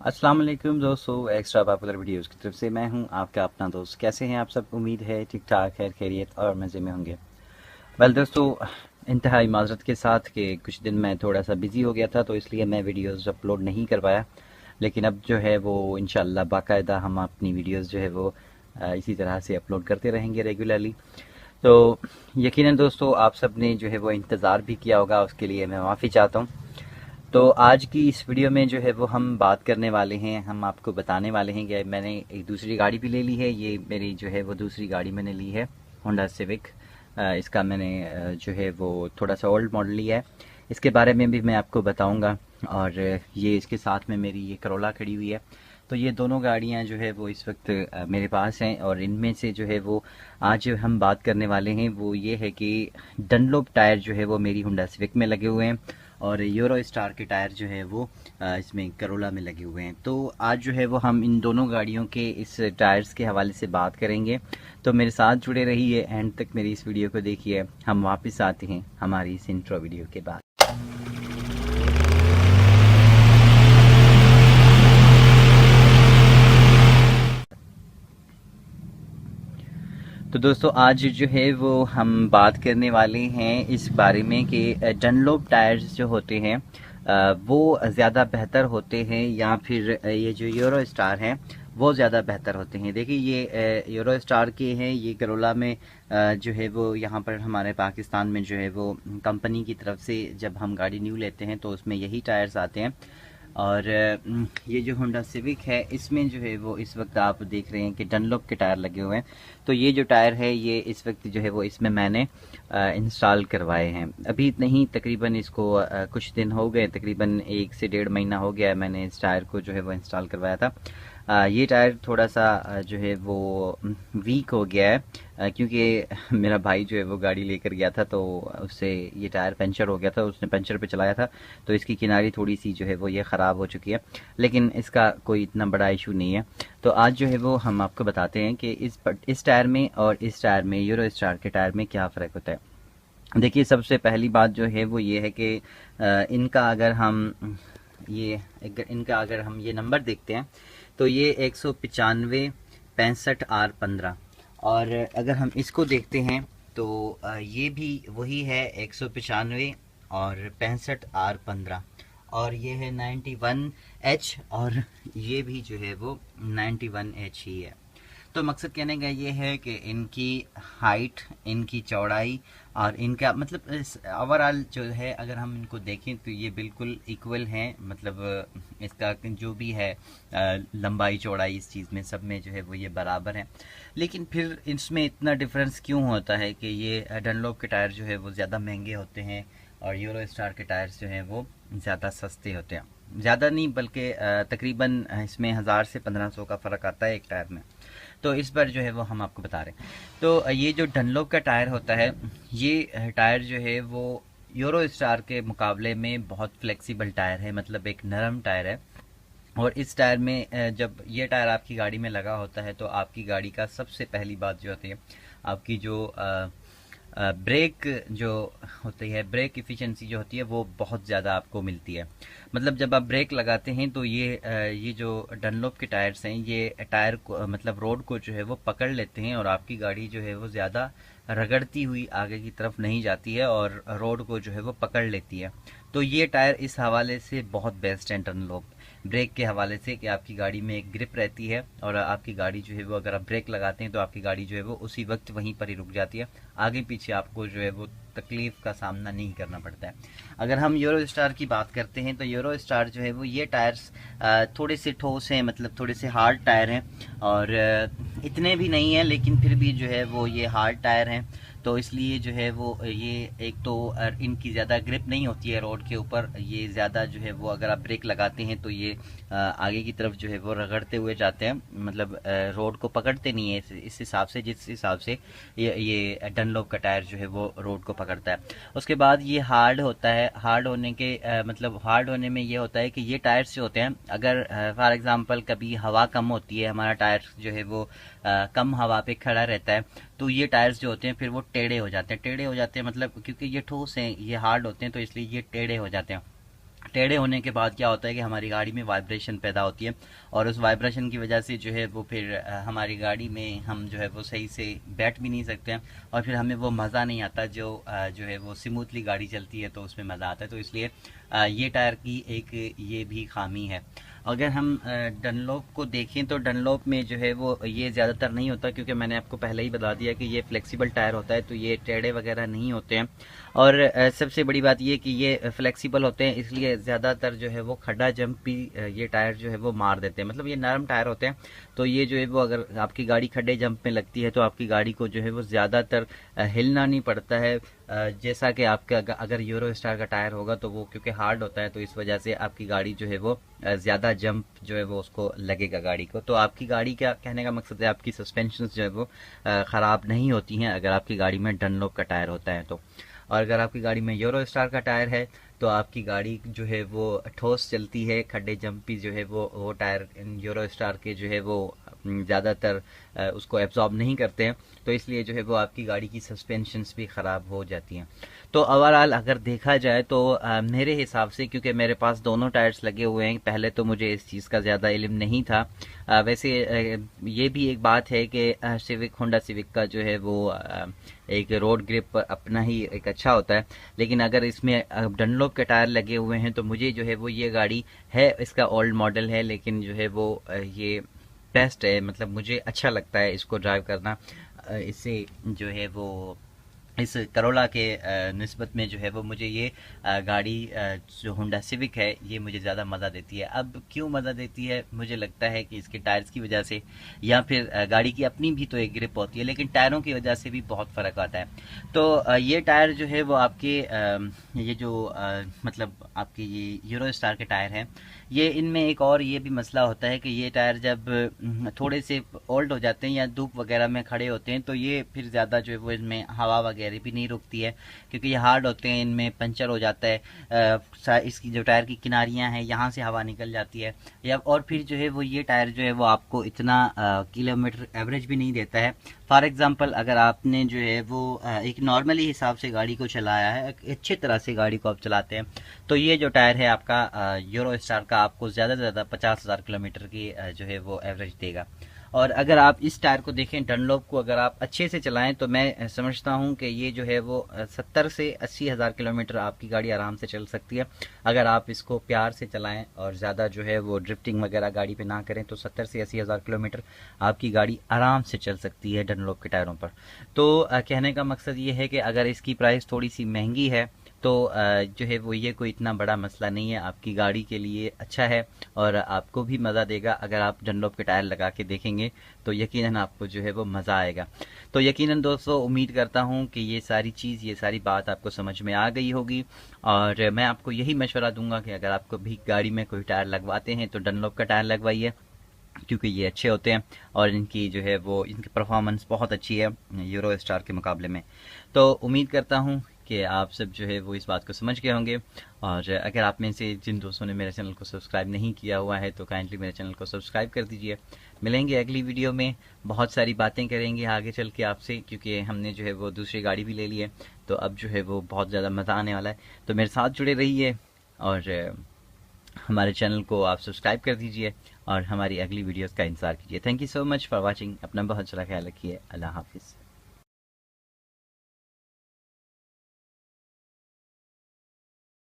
अस्सलाम वालेकुम दोस्तों, एक्स्ट्रा पॉपुलर वीडियोस की तरफ से मैं हूं आपका अपना दोस्त। कैसे हैं आप सब? उम्मीद है ठीक ठाक, खैर खैरियत और मज़े में होंगे। वेल दोस्तों, इंतहाई माजरत के साथ कि कुछ दिन मैं थोड़ा सा बिज़ी हो गया था, तो इसलिए मैं वीडियोस अपलोड नहीं कर पाया। लेकिन अब जो है वो इंशाल्लाह बाकायदा हम अपनी वीडियोस जो है वो इसी तरह से अपलोड करते रहेंगे रेगुलरली। तो यकीनन दोस्तों, आप सब ने जो है वो इंतज़ार भी किया होगा, उसके लिए मैं माफ़ी चाहता हूँ। तो आज की इस वीडियो में जो है वो हम बात करने वाले हैं, हम आपको बताने वाले हैं कि मैंने एक दूसरी गाड़ी भी ले ली है। ये मेरी जो है वो दूसरी गाड़ी मैंने ली है, होंडा सिविक। इसका मैंने जो है वो थोड़ा सा ओल्ड मॉडल लिया है। इसके बारे में भी मैं आपको बताऊंगा। और ये इसके साथ में मेरी ये करोला खड़ी हुई है। तो ये दोनों गाड़ियां जो है वो इस वक्त मेरे पास हैं, और इनमें से जो है वो आज हम बात करने वाले हैं वो ये है कि डनलोप टायर जो है वो मेरी होंडा सिविक में लगे हुए हैं, और यूरो स्टार के टायर जो है वो इसमें करोला में लगे हुए हैं। तो आज जो है वो हम इन दोनों गाड़ियों के इस टायर्स के हवाले से बात करेंगे। तो मेरे साथ जुड़े रहिए, एंड तक मेरी इस वीडियो को देखिए। हम वापस आते हैं हमारी इस इंट्रो वीडियो के बाद। तो दोस्तों, आज जो है वो हम बात करने वाले हैं इस बारे में कि डनलोप टायर्स जो होते हैं वो ज़्यादा बेहतर होते हैं, या फिर ये जो यूरो स्टार हैं वो ज़्यादा बेहतर होते हैं। देखिए, ये यूरो स्टार के हैं, ये करोला में जो है वो यहाँ पर हमारे पाकिस्तान में जो है वो कंपनी की तरफ से जब हम गाड़ी न्यू लेते हैं तो उसमें यही टायर्स आते हैं। और ये जो होंडा सिविक है इसमें जो है वो इस वक्त आप देख रहे हैं कि डनलोप के टायर लगे हुए हैं। तो ये जो टायर है ये इस वक्त जो है वो इसमें मैंने इंस्टॉल करवाए हैं। अभी नहीं, तकरीबन इसको कुछ दिन हो गए, तकरीबन 1 से 1.5 महीना हो गया है मैंने इस टायर को जो है वो इंस्टॉल करवाया था। ये टायर थोड़ा सा जो है वो वीक हो गया है, क्योंकि मेरा भाई जो है वो गाड़ी लेकर गया था तो उससे ये टायर पंचर हो गया था, उसने पंचर पे चलाया था। तो इसकी किनारी थोड़ी सी जो है वो ये ख़राब हो चुकी है, लेकिन इसका कोई इतना बड़ा इशू नहीं है। तो आज जो है वो हम आपको बताते हैं कि इस टायर में और इस टायर में, यूरो स्टार के टायर में क्या फ़र्क होता है। देखिए, सबसे पहली बात जो है वो ये है कि इनका अगर हम इनका अगर हम ये नंबर देखते हैं तो ये 195 65R15। और अगर हम इसको देखते हैं तो ये भी वही है, 195 और 65R15। और ये है 91H, और ये भी जो है वो 91H ही है। तो मकसद कहने का ये है कि इनकी हाइट, इनकी चौड़ाई और इनका मतलब ओवरऑल जो है, अगर हम इनको देखें तो ये बिल्कुल इक्वल हैं। मतलब इसका जो भी है लंबाई चौड़ाई, इस चीज़ में सब में जो है वो ये बराबर हैं। लेकिन फिर इसमें इतना डिफरेंस क्यों होता है कि ये डनलोप के टायर जो है वो ज़्यादा महंगे होते हैं और यूरो स्टार के टायर्स जो हैं वो ज़्यादा सस्ते होते हैं। ज़्यादा नहीं बल्कि तकरीबन इसमें 1000 से 1500 का फ़र्क आता है एक टायर में। तो इस बार जो है वो हम आपको बता रहे हैं। तो ये जो डनलोप का टायर होता है, ये टायर जो है वो यूरो स्टार के मुकाबले में बहुत फ्लेक्सिबल टायर है, मतलब एक नरम टायर है। और इस टायर में जब ये टायर आपकी गाड़ी में लगा होता है तो आपकी गाड़ी का सबसे पहली बात जो होती है, आपकी जो ब्रेक जो होती है, ब्रेक इफ़िशेंसी जो होती है वो बहुत ज़्यादा आपको मिलती है। मतलब जब आप ब्रेक लगाते हैं तो ये जो डनलोप के टायर्स हैं, ये टायर को मतलब रोड को जो है वो पकड़ लेते हैं, और आपकी गाड़ी जो है वो ज़्यादा रगड़ती हुई आगे की तरफ नहीं जाती है और रोड को जो है वो पकड़ लेती है। तो ये टायर इस हवाले से बहुत बेस्ट है डनलोप, ब्रेक के हवाले से, कि आपकी गाड़ी में एक ग्रिप रहती है और आपकी गाड़ी जो है वो अगर आप ब्रेक लगाते हैं तो आपकी गाड़ी जो है वो उसी वक्त वहीं पर ही रुक जाती है। आगे पीछे आपको जो है वो तकलीफ का सामना नहीं करना पड़ता है। अगर हम यूरो स्टार की बात करते हैं तो यूरो स्टार जो है वो ये टायर्स थोड़े से ठोस हैं, मतलब थोड़े से हार्ड टायर हैं, और इतने भी नहीं हैं लेकिन फिर भी जो है वो ये हार्ड टायर हैं। तो इसलिए जो है वो ये एक तो इनकी ज़्यादा ग्रिप नहीं होती है रोड के ऊपर, ये ज़्यादा जो है वो अगर आप ब्रेक लगाते हैं तो ये आगे की तरफ जो है वो रगड़ते हुए जाते हैं, मतलब रोड को पकड़ते नहीं है इस हिसाब से, जिस हिसाब से ये डनलोप का टायर जो है वो रोड को पकड़ता है। उसके बाद ये हार्ड होता है। हार्ड होने के मतलब हार्ड होने में ये होता है कि ये टायर्स जो होते हैं, अगर फॉर एग्जांपल कभी हवा कम होती है, हमारा टायर जो है वो कम हवा पे खड़ा रहता है, तो ये टायर्स जो होते हैं फिर वो टेढ़े हो जाते हैं। टेढ़े हो जाते हैं मतलब क्योंकि ये ठोस हैं, ये हार्ड होते हैं, तो इसलिए ये टेढ़े हो जाते हैं। टेढ़े होने के बाद क्या होता है कि हमारी गाड़ी में वाइब्रेशन पैदा होती है, और उस वाइब्रेशन की वजह से जो है वो फिर हमारी गाड़ी में हम जो है वो सही से बैठ भी नहीं सकते हैं, और फिर हमें वो मज़ा नहीं आता जो है वो स्मूथली गाड़ी चलती है तो उसमें मज़ा आता है। तो इसलिए ये टायर की एक ये भी खामी है। अगर हम डनलोप को देखें तो डनलोप में जो है वो ये ज़्यादातर नहीं होता, क्योंकि मैंने आपको पहले ही बता दिया कि ये फ्लेक्सिबल टायर होता है, तो ये टेढ़े वगैरह नहीं होते हैं। और सबसे बड़ी बात ये कि ये फ्लेक्सिबल होते हैं, इसलिए ज़्यादातर जो है वो खड्डा जंप भी ये टायर जो है वो मार देते हैं। मतलब ये नरम टायर होते हैं, तो ये जो है वो अगर आपकी गाड़ी खड्डे जंप में लगती है तो आपकी गाड़ी को जो है वो ज़्यादातर हिलना नहीं पड़ता है। जैसा कि आपका अगर यूरो स्टार का टायर होगा तो वो क्योंकि हार्ड होता है, तो इस वजह से आपकी गाड़ी जो है वो ज़्यादा जंप जो है वो उसको लगेगा गाड़ी को। तो आपकी गाड़ी, क्या कहने का मकसद है, आपकी सस्पेंशन जो है वो ख़राब नहीं होती हैं अगर आपकी गाड़ी में डनलोप का टायर होता है तो। और अगर आपकी गाड़ी में यूरो स्टार का टायर है तो आपकी गाड़ी जो है वो ठोस चलती है, खड्डे जंपी जो है वो टायर यूरो स्टार के जो है वो ज़्यादातर उसको एब्जॉर्ब नहीं करते हैं, तो इसलिए जो है वो आपकी गाड़ी की सस्पेंशंस भी ख़राब हो जाती हैं। तो ओवरऑल अगर देखा जाए तो मेरे हिसाब से, क्योंकि मेरे पास दोनों टायर्स लगे हुए हैं, पहले तो मुझे इस चीज़ का ज़्यादा इल्म नहीं था। वैसे ये भी एक बात है कि सिविक, होंडा सिविक का जो है वो एक रोड ग्रिप अपना ही एक अच्छा होता है, लेकिन अगर इसमें डनलोप के टायर लगे हुए हैं तो मुझे जो है वो ये गाड़ी है, इसका ओल्ड मॉडल है, लेकिन जो है वो ये बेस्ट है। मतलब मुझे अच्छा लगता है इसको ड्राइव करना। इससे जो है वो इस करोला के निस्बत में जो है वो मुझे ये गाड़ी जो होंडा सिविक है ये मुझे ज़्यादा मज़ा देती है। अब क्यों मज़ा देती है, मुझे लगता है कि इसके टायर्स की वजह से, या फिर गाड़ी की अपनी भी तो एक ग्रिप होती है, लेकिन टायरों की वजह से भी बहुत फ़र्क आता है। तो ये टायर जो है वो आपके ये जो मतलब आपके ये यूरो स्टार के टायर हैं, ये इनमें एक और ये भी मसला होता है कि ये टायर जब थोड़े से ओल्ड हो जाते हैं या धूप वगैरह में खड़े होते हैं तो ये फिर ज़्यादा जो है वो इनमें हवा वगैरह भी नहीं रुकती है, क्योंकि ये हार्ड होते हैं, इनमें पंचर हो जाता है। इसकी जो टायर की किनारियां हैं यहाँ से हवा निकल जाती है, या और फिर जो है वो ये टायर जो है वो आपको इतना किलोमीटर एवरेज भी नहीं देता है। फॉर एग्जांपल अगर आपने जो है वो एक नॉर्मली हिसाब से गाड़ी को चलाया है, अच्छी तरह से गाड़ी को आप चलाते हैं, तो ये जो टायर है आपका यूरो स्टार का आपको ज़्यादा से ज़्यादा 50,000 किलोमीटर की जो है वो एवरेज देगा। और अगर आप इस टायर को देखें, डनलोप को अगर आप अच्छे से चलाएं तो मैं समझता हूं कि ये जो है वो 70 से 80,000 किलोमीटर आपकी गाड़ी आराम से चल सकती है। अगर आप इसको प्यार से चलाएं और ज़्यादा जो है वो ड्रिफ्टिंग वगैरह गाड़ी पे ना करें तो 70 से 80,000 किलोमीटर आपकी गाड़ी आराम से चल सकती है डनलोप के टायरों पर। तो कहने का मकसद ये है कि अगर इसकी प्राइस थोड़ी सी महंगी है तो जो है वो ये कोई इतना बड़ा मसला नहीं है, आपकी गाड़ी के लिए अच्छा है और आपको भी मज़ा देगा। अगर आप डनलोप के टायर लगा के देखेंगे तो यकीनन आपको जो है वो मज़ा आएगा। तो यकीनन दोस्तों उम्मीद करता हूँ कि ये सारी बात आपको समझ में आ गई होगी, और मैं आपको यही मशवरा दूंगा कि अगर आपको भी गाड़ी में कोई टायर लगवाते हैं तो डनलोप का टायर लगवाइए, क्योंकि ये अच्छे होते हैं और इनकी जो है वो इनकी परफॉर्मेंस बहुत अच्छी है यूरो स्टार के मुकाबले में। तो उम्मीद करता हूँ कि आप सब जो है वो इस बात को समझ गए होंगे, और अगर आप में से जिन दोस्तों ने मेरे चैनल को सब्सक्राइब नहीं किया हुआ है तो काइंडली मेरे चैनल को सब्सक्राइब कर दीजिए। मिलेंगे अगली वीडियो में, बहुत सारी बातें करेंगे आगे चल के आपसे, क्योंकि हमने जो है वो दूसरी गाड़ी भी ले ली है, तो अब जो है वो बहुत ज़्यादा मज़ा आने वाला है। तो मेरे साथ जुड़े रहिए और हमारे चैनल को आप सब्सक्राइब कर दीजिए और हमारी अगली वीडियोस का इंतज़ार कीजिए। Thank you so much for watching. अपना बहुत सारा ख्याल रखिए। अल्लाह हाफिज़।